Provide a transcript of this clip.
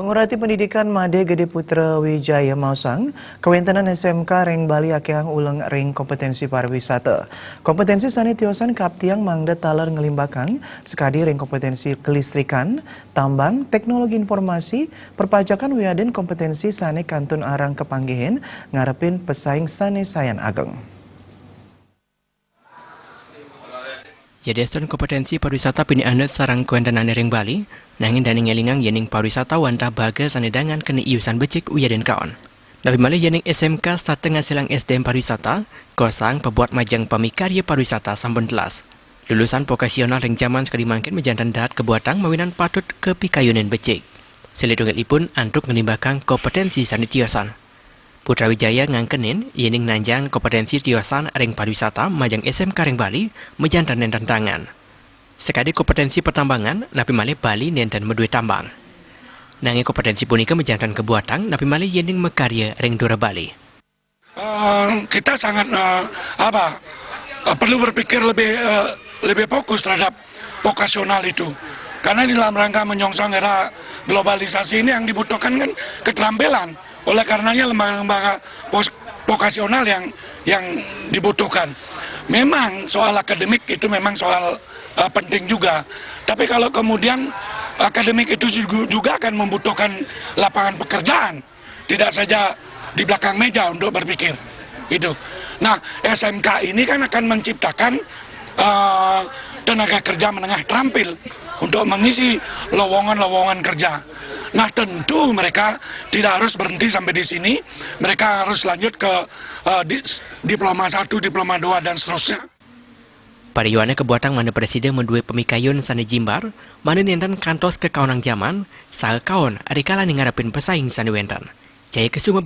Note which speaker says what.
Speaker 1: Pengurati Pendidikan Made Gede Putra Wijaya Mausang, Kewentanan SMK Reng Bali Akeang Uleng Ring Kompetensi Pariwisata. Kompetensi sani tiosan kaptiang mangda taler ngelimbakang, sekadi ring kompetensi kelistrikan, tambang, teknologi informasi, perpajakan wiaden kompetensi sane kantun arang kepanggihin, ngarepin pesaing sane sayan ageng.
Speaker 2: Jadi kompetensi pariwisata pini anet sarang Kewentanan Reng Bali, nangin daning ngelingang yening pariwisata wanda baga sanedangan keni iusan becik uyaden kaon. Nabi malih yening SMK satengah silang SDM pariwisata, kosang pebuat majang pamikarya pariwisata sampun telas. Lulusan vokasional ring zaman sekali mangkin mejantan dahat kebuatang mawinan patut kepikayunen becik. Selidungelipun antuk ngelimbakang kompetensi sanitiosan. Putra Wijaya ngangkenin yening nanjang kompetensi tiosan ring pariwisata majang SMK Reng Bali mejantan nenten tangan. Sekadi kompetensi pertambangan, napi malih Bali nenten medue tambang. Nanging kompetensi punika mejantan kebuatan, napi malih yening mekarya ring Dura Bali.
Speaker 3: Kita sangat perlu berpikir lebih fokus terhadap vokasional itu. Karena di dalam rangka menyongsong era globalisasi ini yang dibutuhkan kan keterampilan. Oleh karenanya lembaga-lembaga vokasional yang dibutuhkan. Memang soal akademik itu memang soal penting juga. Tapi kalau kemudian akademik itu juga akan membutuhkan lapangan pekerjaan, tidak saja di belakang meja untuk berpikir. Itu. Nah, SMK ini kan akan menciptakan tenaga kerja menengah terampil untuk mengisi lowongan-lowongan kerja. Nah, tentu mereka tidak harus berhenti sampai di sini. Mereka harus lanjut ke diploma 1, diploma 2, dan seterusnya.
Speaker 2: Pariwana kebuatan mana presiden mendue pemikayun sana jimbar, mana nenten kantos ke kaunang zaman, saha kaon adikala ngarepin pesaing sana wentan. Jaya Kesuma